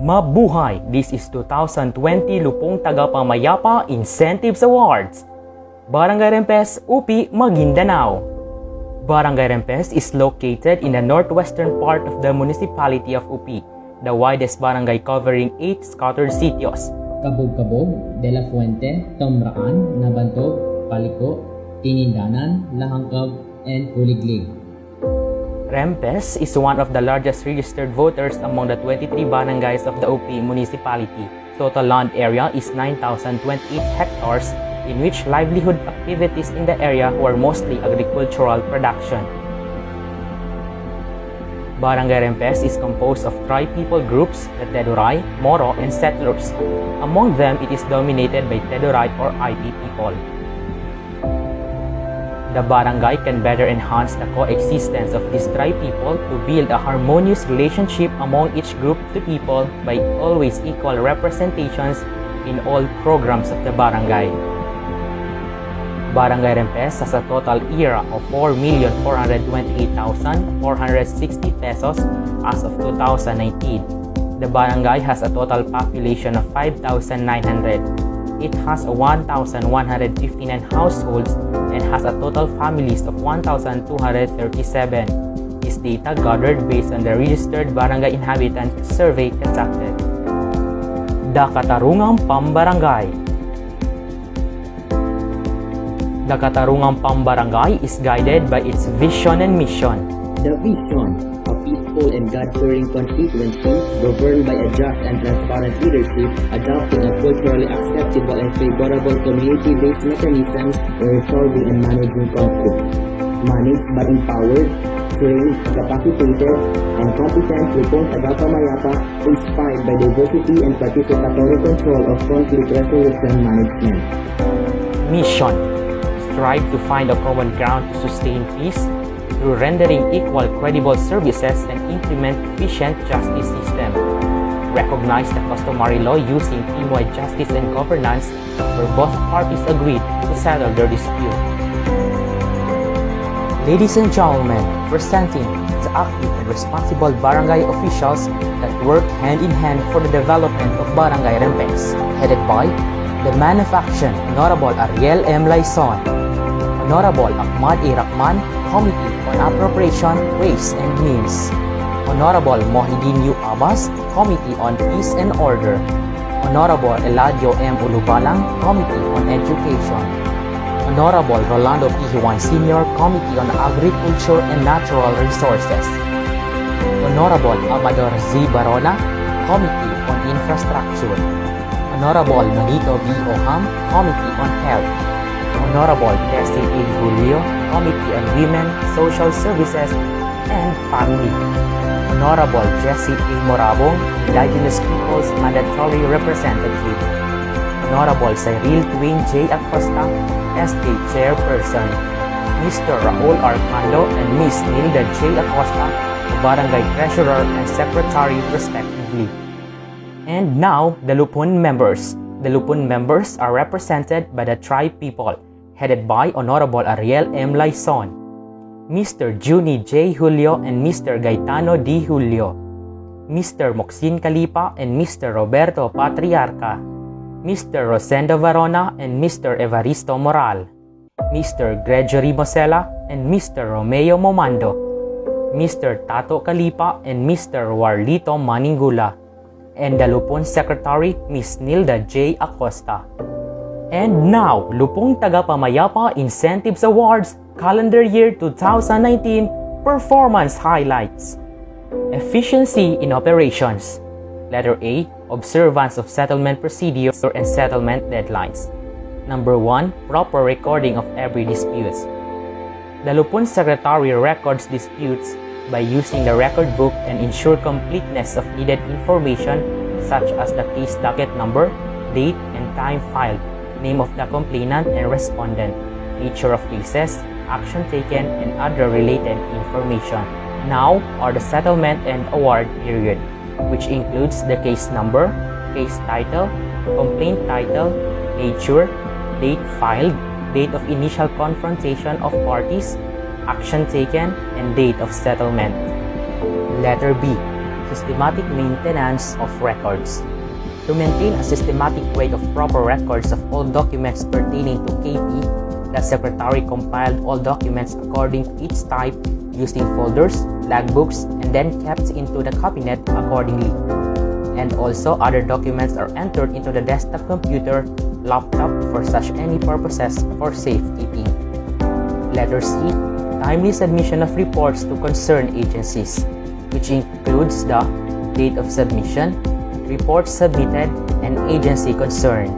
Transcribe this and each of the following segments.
Mabuhay! This is 2020 Lupong Tagapamayapa Incentives Awards. Barangay Rempes, UP, Maguindanao. Barangay Rempes is located in the northwestern part of the municipality of UP, the widest barangay covering 8 scattered sitios. Kabog-kabog, De La Fuente, Tomraan, Nabantog, Paliko, Tinindanan, Lahangkab, and Kuliglig. Rempes is one of the largest registered voters among the 23 barangays of the UP municipality. Total land area is 9,028 hectares, in which livelihood activities in the area were mostly agricultural production. Barangay Rempes is composed of tri-people groups, the Teduray, Moro, and settlers. Among them, it is dominated by Teduray or IT people. The barangay can better enhance the coexistence of these tri-people to build a harmonious relationship among each group to people by always equal representations in all programs of the barangay. Barangay Rempes has a total ERA of 4,428,460 pesos as of 2019. The barangay has a total population of 5,900. It has 1,159 households and has a total families of 1,237. This data gathered based on the registered barangay inhabitant survey conducted. The Katarungang Pambarangay. The Katarungang Pambarangay is guided by its vision and mission. The vision, a peaceful and God-fearing constituency governed by a just and transparent leadership, adopting a culturally acceptable and favorable community-based mechanisms in resolving and managing conflicts. Managed by empowered, trained, capacitated, and competent Lupong Tagapamayapa, inspired by diversity and participatory control of conflict resolution management. Mission: strive to find a common ground to sustain peace through rendering equal credible services and implement efficient justice system. Recognize the customary law using team-wide justice and governance where both parties agreed to settle their dispute. Ladies and gentlemen, presenting the active and responsible barangay officials that work hand in hand for the development of Barangay Rempes, headed by the man of action, Honorable Ariel M. Laison, Honorable Ahmad A. Rahman, Committee on Appropriation, Ways and Means, Honorable Mohidin U. Abbas, Committee on Peace and Order, Honorable Eladio M. Ulubalang, Committee on Education, Honorable Rolando P. Juan Sr., Committee on Agriculture and Natural Resources, Honorable Amador Z. Barona, Committee on Infrastructure, Honorable Nonito B. Oham, Committee on Health, Honorable Tessie A. Julio, Committee on Women, Social Services, and Family, Honorable Jessie A. Morabong, Indigenous Peoples Mandatory Representative, Honorable Cyril Twin J. Acosta, SK Chairperson, Mr. Raul Arcando and Ms. Nilda J. Acosta, Barangay Treasurer and Secretary respectively. And now, the Lupon members. The Lupon members are represented by the tribe people, headed by Honorable Ariel M. Laison, Mr. Juni J. Julio and Mr. Gaetano D. Julio, Mr. Moxin Calipa and Mr. Roberto Patriarca, Mr. Rosendo Varona and Mr. Evaristo Moral, Mr. Gregory Mosela and Mr. Romeo Momando, Mr. Tato Calipa and Mr. Warlito Maningula, and the Lupon Secretary, Ms. Nilda J. Acosta. And now, Lupong Tagapamayapa Incentives Awards Calendar Year 2019 Performance Highlights. Efficiency in operations. Letter A, observance of settlement procedures and settlement deadlines. Number 1, proper recording of every dispute. The Lupon Secretary records disputes by using the record book and ensure completeness of needed information such as the case docket number, date and time filed, name of the complainant and respondent, nature of cases, action taken, and other related information. Now are the settlement and award period, which includes the case number, case title, complaint title, nature, date filed, date of initial confrontation of parties, action taken, and date of settlement. Letter B. systematic maintenance of records. To maintain a systematic way of proper records of all documents pertaining to KP, the Secretary compiled all documents according to each type using folders, logbooks, and then kept into the cabinet accordingly. And also other documents are entered into the desktop computer, laptop for such any purposes for safekeeping. Letter C. Timely submission of reports to concerned agencies, which includes the date of submission, reports submitted, and agency concerned.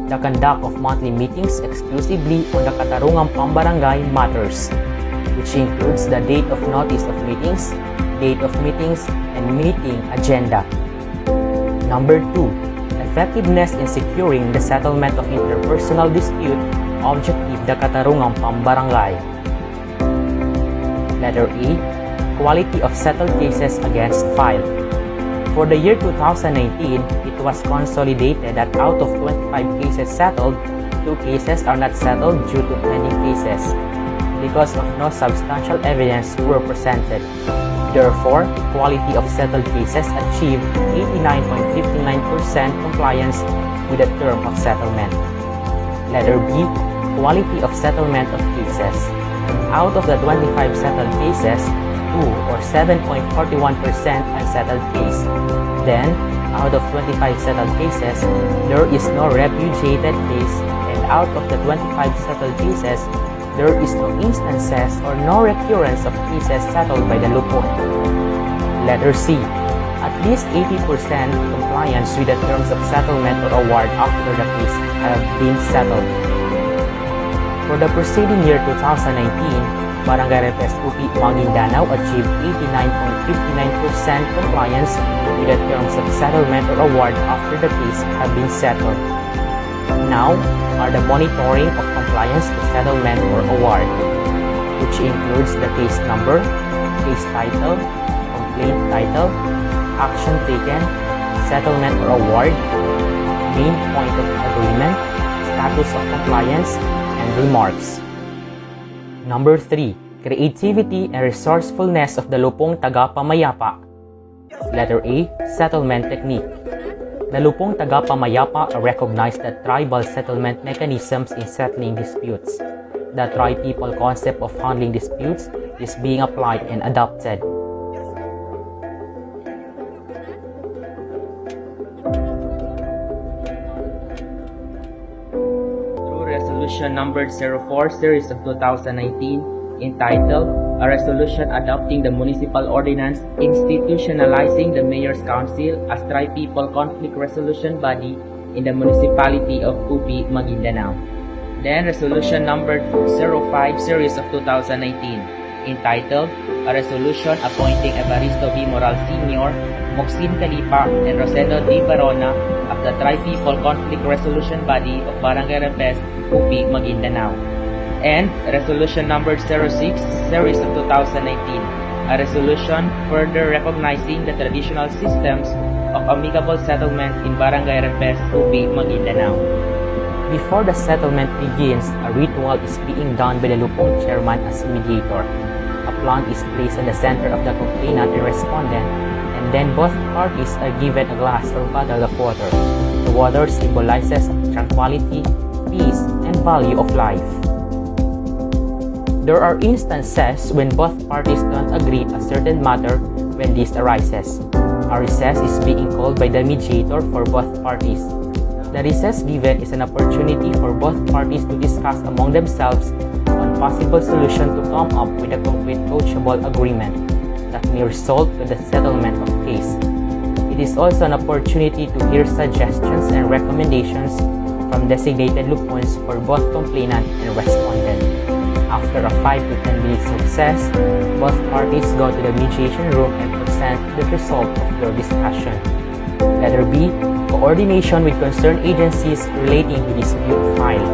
The conduct of monthly meetings exclusively on the Katarungang Pambarangay matters, which includes the date of notice of meetings, date of meetings, and meeting agenda. Number 2. Effectiveness in securing the settlement of interpersonal dispute, objective the Katarungang Pambarangay. Letter A. Quality of settled cases against file. For the year 2019, it was consolidated that out of 25 cases settled, 2 cases are not settled due to pending cases because of no substantial evidence were presented. Therefore, quality of settled cases achieved 89.59% compliance with the term of settlement. Letter B. Quality of settlement of cases. Out of the 25 settled cases, 2 or 7.41% unsettled case. Then, out of 25 settled cases, there is no repudiated case, and out of the 25 settled cases, there is no instances or no recurrence of cases settled by the lupon. Letter C. At least 80% compliance with the terms of settlement or award after the case have been settled. For the preceding year 2019, Barangay Rempes UP Maguindanao achieved 89.59% compliance with the terms of settlement or award after the case have been settled. Now are the monitoring of compliance to settlement or award, which includes the case number, case title, complaint title, action taken, settlement or award, main point of agreement, status of compliance, and remarks. Number 3. Creativity and resourcefulness of the lupong taga-pamayapa. Letter A. Settlement technique. The lupong taga-pamayapa recognize that tribal settlement mechanisms in settling disputes. The tri-people concept of handling disputes is being applied and adopted. Resolution numbered 04 series of 2019 entitled A Resolution Adopting the Municipal Ordinance Institutionalizing the Mayor's Council as Tri-People Conflict Resolution Body in the Municipality of Upi, Maguindanao. Then Resolution numbered 05 series of 2019 entitled A Resolution Appointing Evaristo B. Moral Sr., Moxin Calipa, and Rosendo D. Barona as the Tri-People Conflict Resolution Body of Barangay Rempes, Upi, Maguindanao. And Resolution numbered 06 series of 2019, a resolution further recognizing the traditional systems of amicable settlement in Barangay Rempes, Upi, Maguindanao. Before the settlement begins, a ritual is being done by the lupong chairman as mediator. A plant is placed in the center of the complainant and respondent, and then both parties are given a glass or bottle of water. The water symbolizes tranquility, peace, and value of life. There are instances when both parties don't agree a certain matter when this arises. A recess is being called by the mediator for both parties. The recess given is an opportunity for both parties to discuss among themselves on possible solution to come up with a concrete coachable agreement that may result to the settlement of case. It is also an opportunity to hear suggestions and recommendations from designated lupons for both complainant and respondent. After a 5 to 10 minutes recess, both parties go to the mediation room and present the result of their discussion. Letter B. Coordination with concerned agencies relating to dispute file.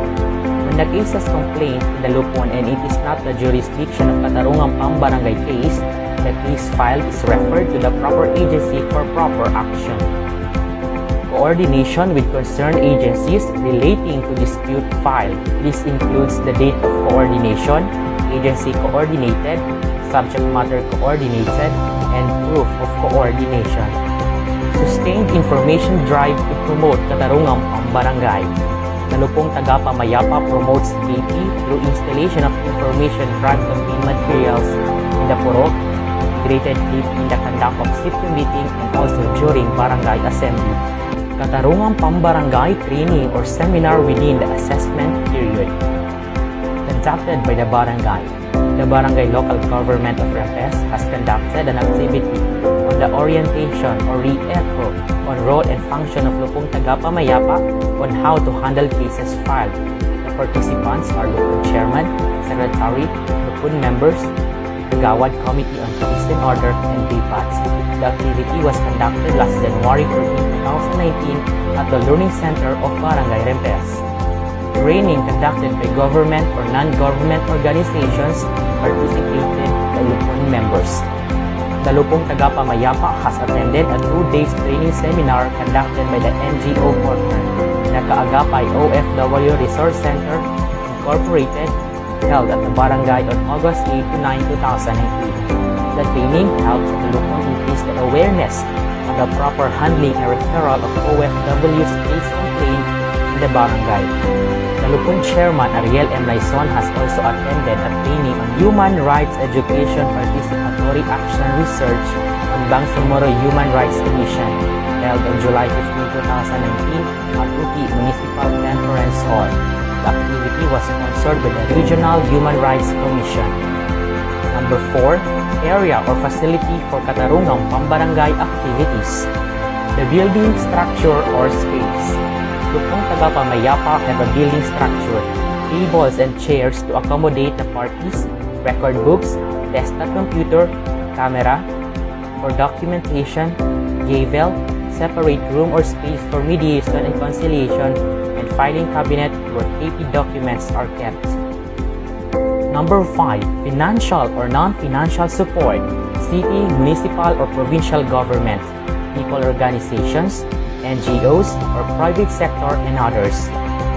When the case has complaint in the lupon and it is not the jurisdiction of Katarungang Pambarangay case, the case file is referred to the proper agency for proper action. Coordination with concerned agencies relating to dispute file. This includes the date of coordination, agency coordinated, subject matter coordinated, and proof of coordination. Sustained information drive to promote katarungang pambarangay. Talupong tagapamayapa promotes KP through installation of information drive campaign materials in the purok, integrated in the conduct of city meeting and also during barangay assembly. Katarungang pambarangay training or seminar within the assessment period. Conducted by the barangay. The Barangay Local Government of Rempes has conducted an activity on the orientation or re-echo on role and function of Lupong Tagapamayapa on how to handle cases filed. The participants are Lupong Chairman, Secretary, Lupong members, the Gawad Committee on Peace and Order, and DPATS. The activity was conducted last January 14, 2019 at the Learning Center of Barangay Rempes. Training conducted by government or non-government organizations participated by Lupong members. The Lupong Tagapamayapa has attended a 2 days training seminar conducted by the NGO partner, the Kaagapay OFW Resource Center Incorporated, held at the barangay on August 8 to 9, 2019. The training helped the Lupong increase the awareness of the proper handling and referral of OFW's case complaint in the barangay. The Lupon Chairman Ariel M. Laison has also attended a training on Human Rights Education Participatory Action Research on Bangsamoro Human Rights Commission, held on July 15, 2019 at Uki Municipal Conference Hall. The activity was sponsored by the Regional Human Rights Commission. Number 4. Area or facility for katarungang pambarangay activities. The building structure or space. Lupong Tagapamayapa have a building structure, tables and chairs to accommodate the parties, record books, desktop computer, camera, for documentation, gavel, separate room or space for mediation and conciliation, and filing cabinet where KP documents are kept. Number 5. Financial or non-financial support. City, municipal, or provincial government, people organizations, NGOs, or private sector, and others.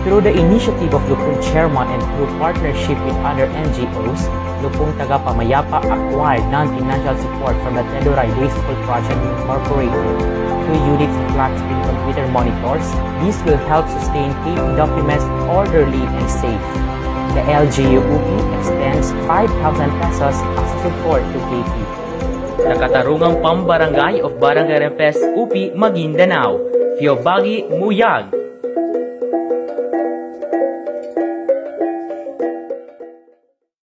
Through the initiative of Lupong Chairman and through partnership with other NGOs, Lupong Tagapamayapa acquired non-financial support from the Teduray Day School Project Incorporated, 2 units of flat-screen computer monitors. This will help sustain KP documents orderly and safe. The LGU-UP extends 5,000 pesos as support to KP. The Katarungang Pambarangay of Barangay Rempes, UP, Maguindanao. Brgy Muyag.